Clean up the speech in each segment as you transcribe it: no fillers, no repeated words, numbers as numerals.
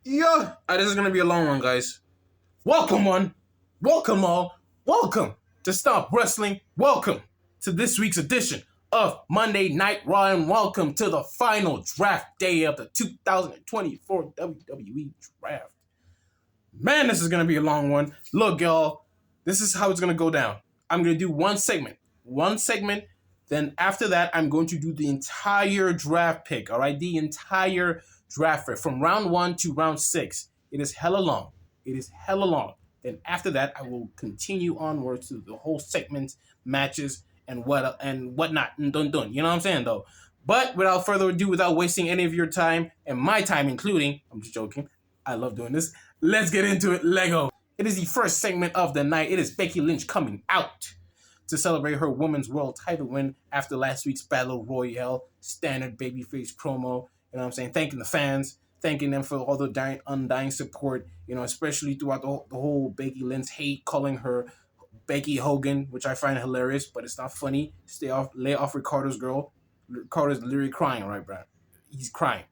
Yeah, this is gonna be a long one, guys. Welcome all, welcome to STOMP Wrestling. Welcome to this week's edition of Monday Night Raw, and welcome to the final draft day of the 2024 WWE Draft. Man, this is gonna be a long one. Look, y'all, this is how it's gonna go down. I'm gonna do one segment. Then after that, I'm going to do the entire draft pick. All right, the entire draft pick from round 1 to round 6. It is hella long. Then after that, I will continue onwards to the whole segments, matches, and whatnot. Dun. You know what I'm saying, though. But without further ado, without wasting any of your time and my time, including, I'm just joking. I love doing this. Let's get into it. Lego. It is the first segment of the night. It is Becky Lynch coming out to celebrate her Women's World title win after last week's Battle Royale. Standard babyface promo. You know what I'm saying? Thanking the fans. Thanking them for all the undying support. You know, especially throughout the whole Becky Lynch hate, calling her Becky Hogan, which I find hilarious, but it's not funny. Lay off Ricardo's girl. Ricardo's literally crying, right, bro? He's crying.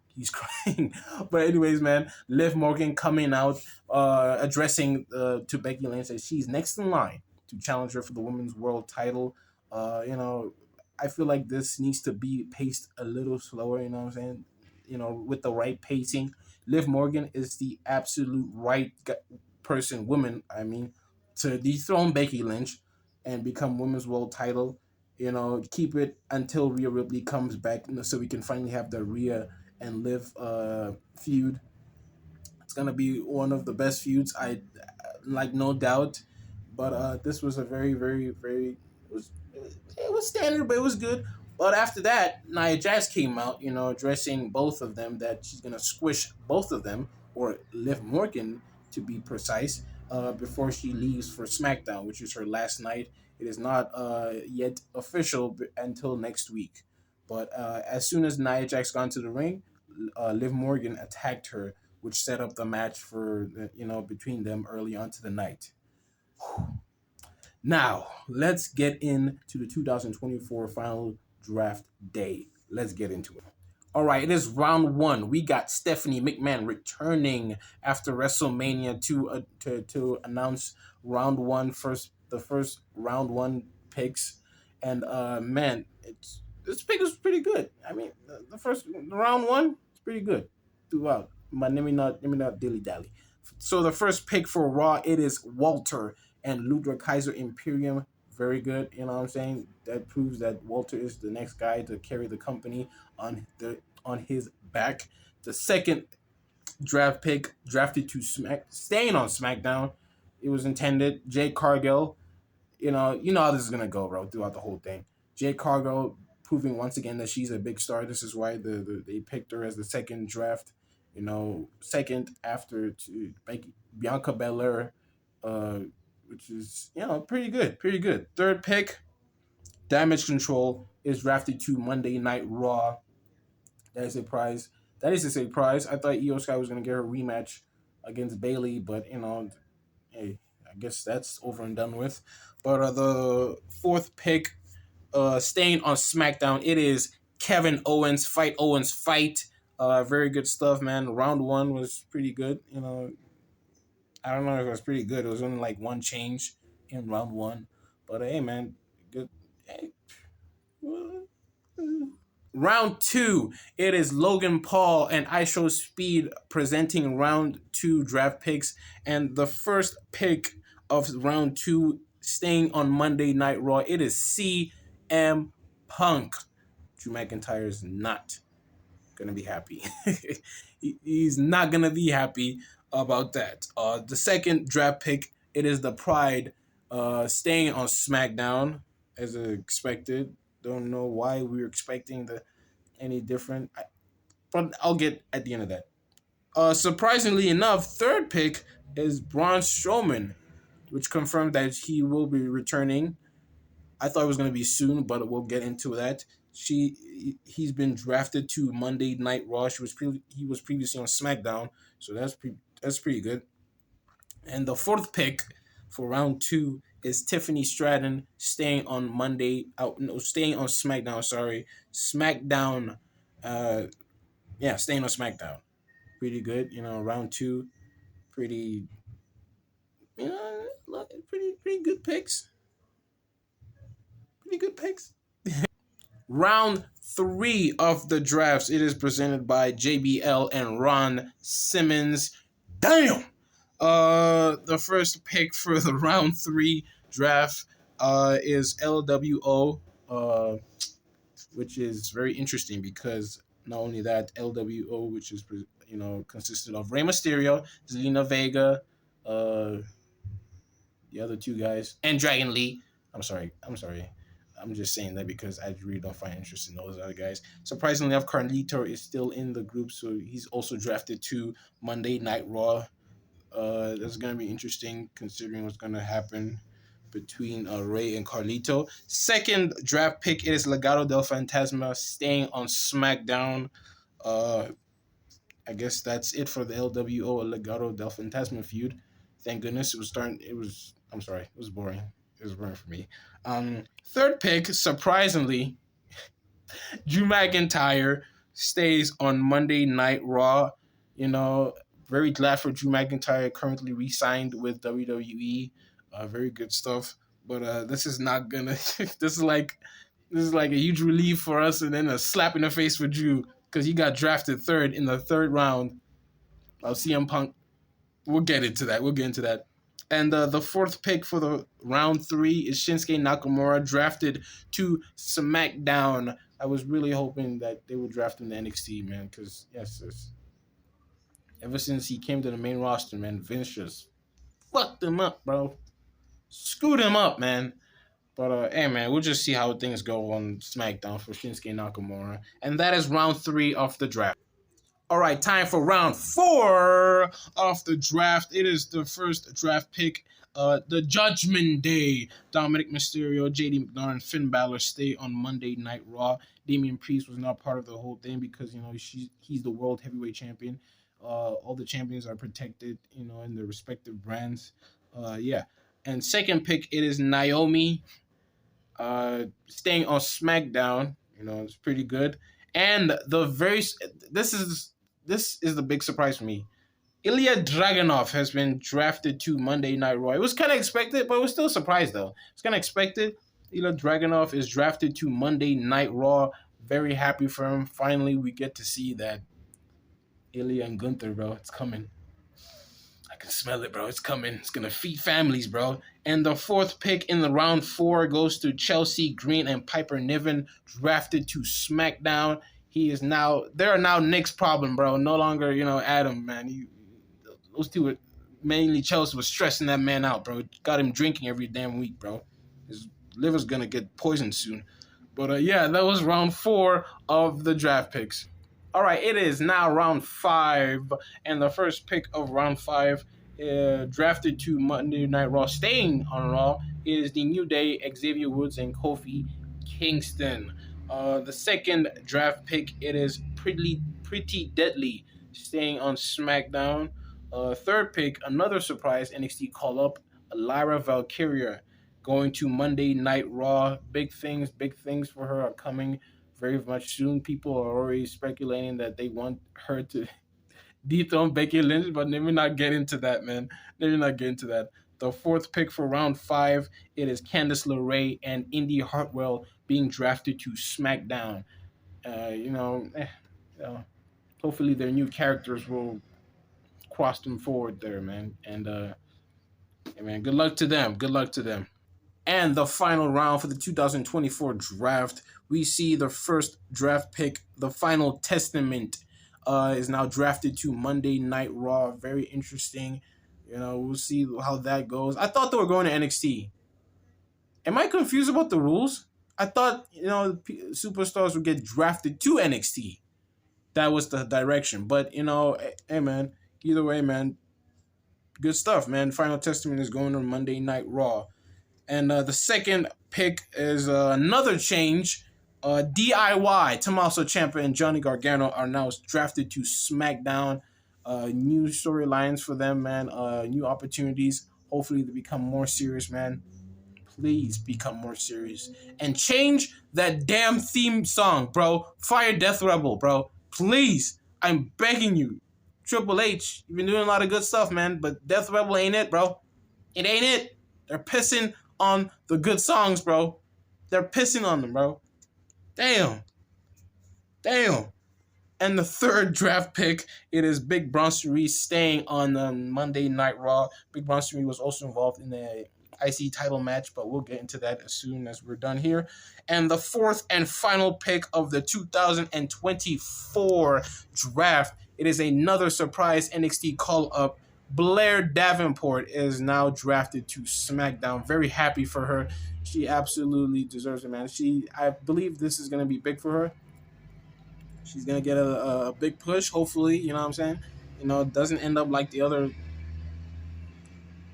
But anyways, man, Liv Morgan coming out, addressing to Becky Lynch that she's next in line to challenge her for the Women's World title. You know, I feel like this needs to be paced a little slower, you know what I'm saying? You know, with the right pacing. Liv Morgan is the absolute right woman, to dethrone Becky Lynch and become Women's World title. You know, keep it until Rhea Ripley comes back, so we can finally have the Rhea and Liv feud. It's gonna be one of the best feuds, I like, no doubt. But this was a very, very, very it was standard, but it was good. But after that, Nia Jax came out, you know, addressing both of them that she's gonna squish both of them, or Liv Morgan to be precise, before she leaves for SmackDown, which is her last night. It is not yet official until next week. But as soon as Nia Jax got into the ring, Liv Morgan attacked her, which set up the match for between them early on to the night. Now, let's get into the 2024 final draft day. Let's get into it. All right, it is round 1. We got Stephanie McMahon returning after WrestleMania to announce the first round 1 picks. And man, this pick is pretty good. I mean, the round 1 is pretty good throughout. But let me not dilly dally. So the first pick for Raw, it is Walter and Ludwig Kaiser Imperium. Very good, you know what I'm saying? That proves that Walter is the next guy to carry the company on his back. The second draft pick, drafted to staying on SmackDown. It was intended. Jade Cargill. You know how this is gonna go, bro, throughout the whole thing. Jade Cargill proving once again that she's a big star. This is why they picked her as the second draft. You know, second after to Bianca Belair, which is, pretty good. Third pick, Damage Control, is drafted to Monday Night Raw. That is a surprise. I thought Io Sky was going to get her rematch against Bayley, but, hey, I guess that's over and done with. But the fourth pick, staying on SmackDown, it is Kevin Owens. Fight. Very good stuff, man. Round 1 was pretty good. You know, I don't know if it was pretty good. It was only like one change in round 1. But hey, man, good. Hey. Round 2, it is Logan Paul and IShowSpeed presenting round 2 draft picks. And the first pick of round 2, staying on Monday Night Raw, it is CM Punk. Drew McIntyre is not gonna be happy. He's not gonna be happy about that. The second draft pick, it is the Pride, staying on SmackDown as expected. Don't know why we were expecting any different, but I'll get at the end of that. Surprisingly enough, third pick is Braun Strowman, which confirmed that he will be returning. I thought it was going to be soon, but we'll get into that. He's been drafted to Monday Night Raw. He was previously on SmackDown, so that's pretty good. And the fourth pick for round 2 is Tiffany Stratton, staying on SmackDown. Sorry, SmackDown. Staying on SmackDown. pretty good. Round two, pretty, pretty good picks. Pretty good picks. Round three of the drafts. It is presented by JBL and Ron Simmons. Damn. The first pick for the round three draft is LWO, which is very interesting because not only that, LWO, which is consisted of Rey Mysterio, Zelina Vega, the other two guys, and Dragon Lee. I'm sorry. I'm just saying that because I really don't find interest in those other guys. Surprisingly enough, Carlito is still in the group, so he's also drafted to Monday Night Raw. That's going to be interesting considering what's going to happen between Rey and Carlito. Second draft pick, it is Legado del Fantasma staying on SmackDown. I guess that's it for the LWO Legado del Fantasma feud. Thank goodness it was boring. It was boring for me. Third pick, surprisingly, Drew McIntyre stays on Monday Night Raw. Very glad for Drew McIntyre, currently re-signed with WWE. Very good stuff. But this is not gonna. This is like a huge relief for us, and then a slap in the face for Drew because he got drafted third in the third round. CM Punk. We'll get into that. And the fourth pick for the round three is Shinsuke Nakamura, drafted to SmackDown. I was really hoping that they would draft him to NXT, man, because yes, ever since he came to the main roster, man, Vince just fucked him up, bro. Screwed him up, man. But, hey, man, we'll just see how things go on SmackDown for Shinsuke Nakamura. And that is round three of the draft. All right, time for round four of the draft. It is the first draft pick. The Judgment Day. Dominic Mysterio, JD McDonough, and Finn Balor stay on Monday Night Raw. Damian Priest was not part of the whole thing because, he's the World Heavyweight Champion. All the champions are protected, in their respective brands. And second pick, it is Naomi staying on SmackDown. It's pretty good. And this is the big surprise for me. Ilya Dragunov has been drafted to Monday Night Raw. It was kind of expected, but it was still a surprise, though. It's kind of expected. Ilya Dragunov is drafted to Monday Night Raw. Very happy for him. Finally, we get to see that Ilya and Gunther, bro. It's coming. I can smell it, bro. It's coming. It's going to feed families, bro. And the fourth pick in the round four goes to Chelsea Green and Piper Niven, drafted to SmackDown. They're now Nick's problem, bro. No longer, Adam, man. Those two were, mainly Chelsea was stressing that man out, bro. Got him drinking every damn week, bro. His liver's going to get poisoned soon. But, that was round four of the draft picks. All right, it is now round five, and the first pick of round five, drafted to Monday Night Raw, staying on Raw, is the New Day, Xavier Woods, and Kofi Kingston. The second draft pick, it is Pretty Deadly, staying on SmackDown. Third pick, another surprise NXT call-up, Lyra Valkyria, going to Monday Night Raw. Big things for her are coming very much soon. People are already speculating that they want her to dethrone Becky Lynch, but let me not get into that, man. Let me not get into that. The fourth pick for round five, it is Candice LeRae and Indy Hartwell being drafted to SmackDown. Hopefully their new characters will cross them forward there, man. And, man, good luck to them. And the final round for the 2024 draft, we see the first draft pick, the Final Testament, is now drafted to Monday Night Raw. Very interesting. We'll see how that goes. I thought they were going to NXT. Am I confused about the rules? I thought, superstars would get drafted to NXT. That was the direction. But, hey, man, either way, man, good stuff, man. Final Testament is going on Monday Night Raw. And the second pick is another change. DIY, Tommaso Ciampa and Johnny Gargano are now drafted to SmackDown. New storylines for them, man. New opportunities. Hopefully they become more serious, man. Please become more serious. And change that damn theme song, bro. Fire Death Rebel, bro. Please. I'm begging you. Triple H, you've been doing a lot of good stuff, man, but Death Rebel ain't it, bro. It ain't it. They're pissing on the good songs, bro. They're pissing on them, bro. Damn. And the third draft pick, it is Big Bronson Reed staying on Monday Night Raw. Big Bronson Reed was also involved in the IC title match, but we'll get into that as soon as we're done here. And the fourth and final pick of the 2024 draft, it is another surprise NXT call-up. Blair Davenport is now drafted to SmackDown. Very happy for her. She absolutely deserves it, man. I believe this is going to be big for her. She's going to get a big push, hopefully, you know what I'm saying? You know, it doesn't end up like the other...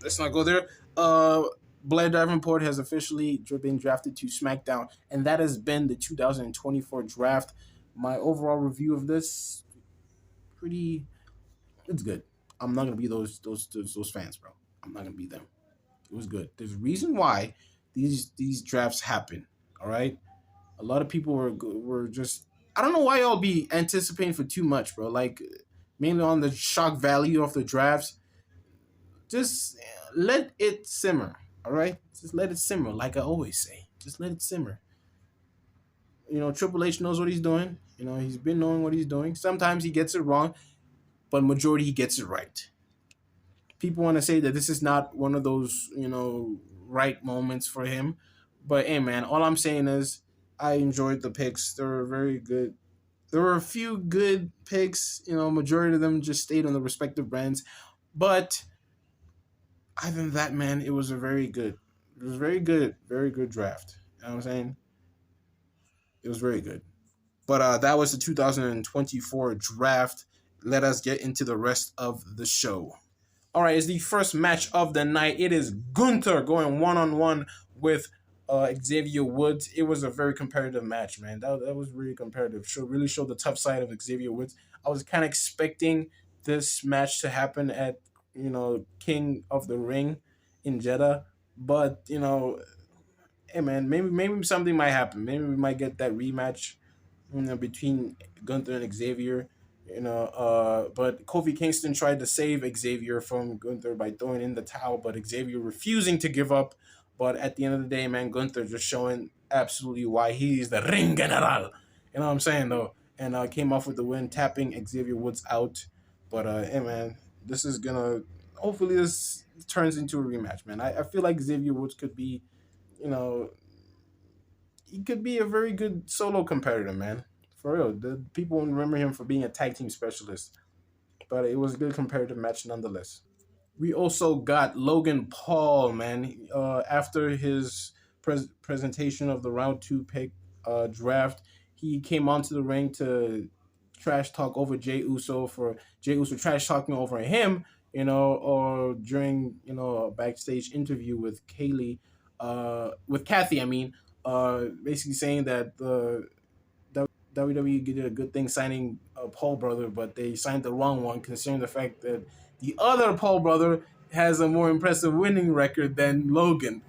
Let's not go there. Blair Davenport has officially been drafted to SmackDown, and that has been the 2024 draft. My overall review of this, it's good. I'm not gonna be those fans, bro. I'm not gonna be them. It was good. There's a reason why these drafts happen. All right, a lot of people were just, I don't know why y'all be anticipating for too much, bro. Like mainly on the shock value of the drafts. Just let it simmer. All right, just let it simmer. Like I always say, just let it simmer. You know, Triple H knows what he's doing. You know, he's been knowing what he's doing. Sometimes he gets it wrong, but majority he gets it right. People want to say that this is not one of those, you know, right moments for him. But hey, man, all I'm saying is I enjoyed the picks. They were very good. There were a few good picks. You know, majority of them just stayed on the respective brands. But other than that, man, it was very good draft. You know what I'm saying? It was very good. But that was the 2024 draft. Let us get into the rest of the show. All right, it's the first match of the night. It is Gunther going one-on-one with Xavier Woods. It was a very competitive match, man. That was really competitive. Really showed the tough side of Xavier Woods. I was kind of expecting this match to happen at, you know, King of the Ring in Jeddah. But, you know, hey, man, maybe something might happen. Maybe we might get that rematch, you know, between Gunther and Xavier. You know, but Kofi Kingston tried to save Xavier from Gunther by throwing in the towel, but Xavier refusing to give up. But at the end of the day, man, Gunther just showing absolutely why he's the ring general. You know what I'm saying, though? And came off with the win, tapping Xavier Woods out. But, hey, man, this is going to... Hopefully this turns into a rematch, man. I feel like Xavier Woods could be, you know... He could be a very good solo competitor, man. For real, the people remember him for being a tag team specialist, but it was a good comparative match nonetheless. We also got Logan Paul, man. After his presentation of the round 2 pick draft, he came onto the ring to trash talk over Jey Uso for Jey Uso trash talking over him, you know, or during, you know, a backstage interview with Kathy, I mean, basically saying that the WWE did a good thing signing Paul brother, but they signed the wrong one, considering the fact that the other Paul brother has a more impressive winning record than Logan.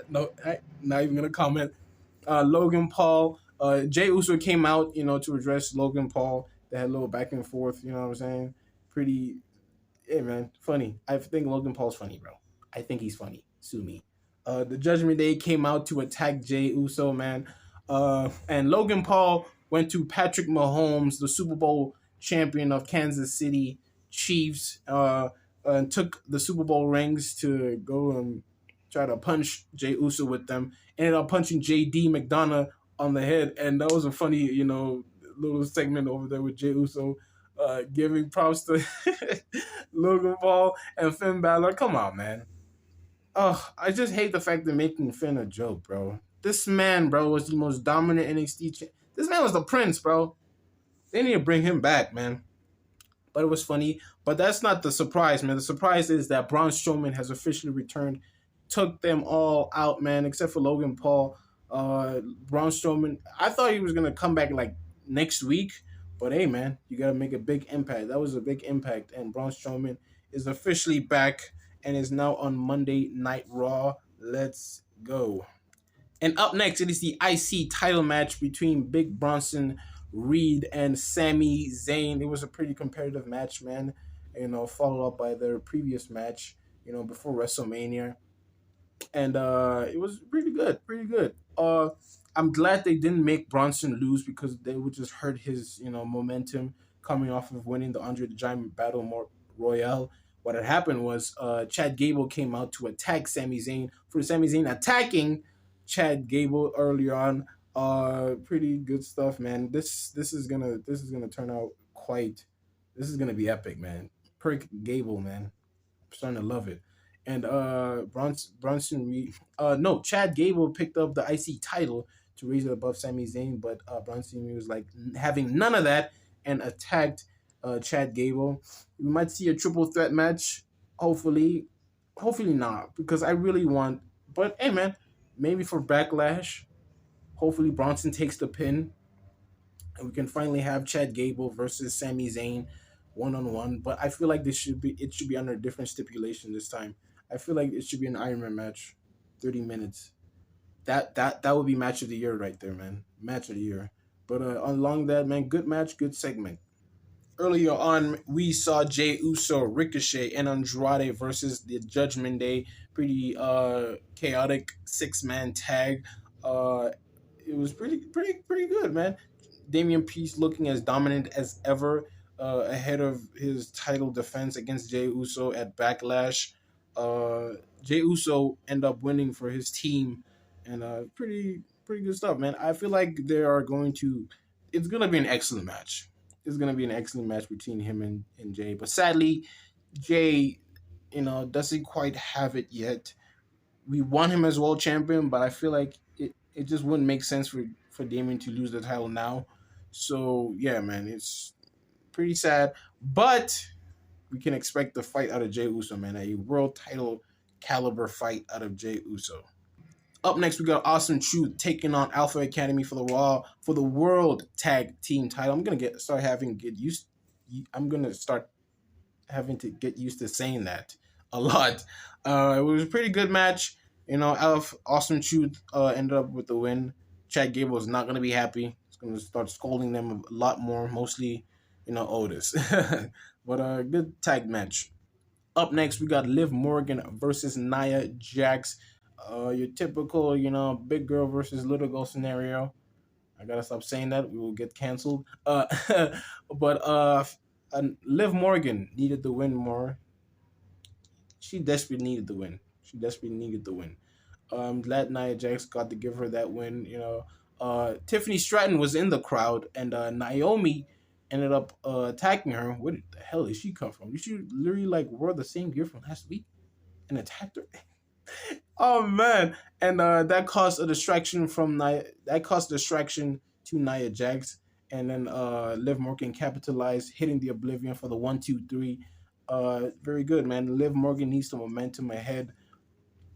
No, I'm not even gonna comment. Logan Paul, Jey Uso came out, you know, to address Logan Paul. They had a little back and forth. You know what I'm saying? Pretty, hey man, funny. I think Logan Paul's funny, bro. I think he's funny. Sue me. The Judgment Day came out to attack Jey Uso, man. And Logan Paul went to Patrick Mahomes, the Super Bowl champion of Kansas City Chiefs, and took the Super Bowl rings to go and try to punch Jey Uso with them. Ended up punching J.D. McDonough on the head, and that was a funny, you know, little segment over there with Jey Uso giving props to Logan Paul and Finn Balor. Come on, man. I just hate the fact they're making Finn a joke, bro. This man, bro, was the most dominant NXT This man was the prince, bro. They need to bring him back, man. But it was funny. But that's not the surprise, man. The surprise is that Braun Strowman has officially returned. Took them all out, man, except for Logan Paul. Braun Strowman, I thought he was going to come back, like, next week. But, hey, man, you got to make a big impact. That was a big impact. And Braun Strowman is officially back and is now on Monday Night Raw. Let's go. And up next, it is the IC title match between Big Bronson Reed and Sami Zayn. It was a pretty competitive match, man. Followed up by their previous match, before WrestleMania, and it was pretty good, pretty good. I'm glad they didn't make Bronson lose because they would just hurt his, momentum coming off of winning the Andre the Giant Royale. What had happened was Chad Gable came out to attack Sami Zayn for Sami Zayn attacking Chad Gable earlier on. Pretty good stuff, man. This is gonna turn out quite. This is gonna be epic, man. Prick Gable, man. I'm starting to love it. And Bronson Reed, no, Chad Gable picked up the IC title to raise it above Sami Zayn, but Bronson Reed was like having none of that and attacked Chad Gable. We might see a triple threat match, hopefully. Hopefully not, because I really want. But hey, man, maybe for Backlash, hopefully Bronson takes the pin and we can finally have Chad Gable versus Sami Zayn 1-on-1. But I feel like it should be under a different stipulation this time. I feel like it should be an Iron Man match, 30 minutes. That would be match of the year right there, man. Match of the year. But along that, man, good match, good segment. Earlier on, we saw Jey Uso, Ricochet, and Andrade versus the Judgment Day. Pretty chaotic 6-man tag. It was pretty good, man. Damian Priest looking as dominant as ever, ahead of his title defense against Jey Uso at Backlash. Jey Uso end up winning for his team, and pretty good stuff, man. I feel like it's gonna be an excellent match. It's gonna be an excellent match between him and Jey, but sadly, Jey, doesn't quite have it yet. We want him as world champion, but I feel like it just wouldn't make sense for Damian to lose the title now. So yeah, man, it's pretty sad, but we can expect the fight out of Jey Uso, man. A world title caliber fight out of Jey Uso. Up next, we got Awesome Truth taking on Alpha Academy for the Raw for the World Tag Team title. I'm gonna start having to get used to saying that a lot. It was a pretty good match. Awesome Truth ended up with the win. Chad Gable is not gonna be happy. He's gonna start scolding them a lot more, mostly, Otis. But a good tag match. Up next, we got Liv Morgan versus Nia Jax. Your typical, big girl versus little girl scenario. I gotta stop saying that. We will get canceled. But Liv Morgan needed the win more. She desperately needed the win. I'm glad Nia Jax got to give her that win. Tiffany Stratton was in the crowd, and Naomi ended up attacking her. Where the hell did she come from? Did she literally wore the same gear from last week and attacked her? Oh man! And that caused a distraction to Nia Jax, and then Liv Morgan capitalized, hitting the Oblivion for the 1-2-3. Very good, man. Liv Morgan needs some momentum ahead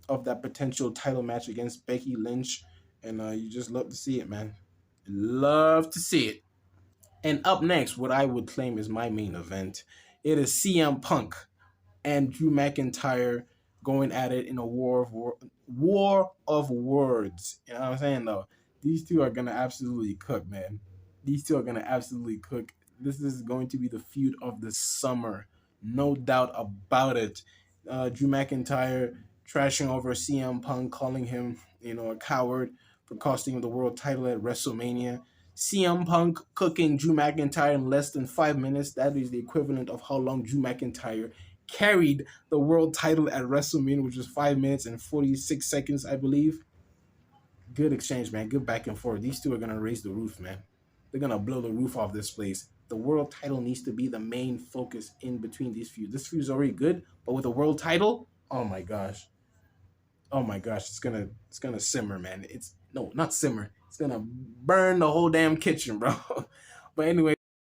of that potential title match against Becky Lynch, and you just love to see it, man. Love to see it. And up next, what I would claim is my main event. It is CM Punk and Drew McIntyre going at it in a war of words. You know what I'm saying, though? These two are gonna absolutely cook, man. These two are gonna absolutely cook. This is going to be the feud of the summer, no doubt about it. Drew McIntyre trashing over CM Punk, calling him, a coward for costing him the world title at WrestleMania. CM Punk cooking Drew McIntyre in less than 5 minutes. That is the equivalent of how long Drew McIntyre carried the world title at WrestleMania, which was 5 minutes and 46 seconds, I believe. Good exchange, man. Good back and forth. These two are going to raise the roof, man. They're going to blow the roof off this place. The world title needs to be the main focus in between these feuds. This feud is already good, but with a world title, oh my gosh. It's gonna simmer, man. It's no, not simmer. It's gonna burn the whole damn kitchen, bro. But anyway,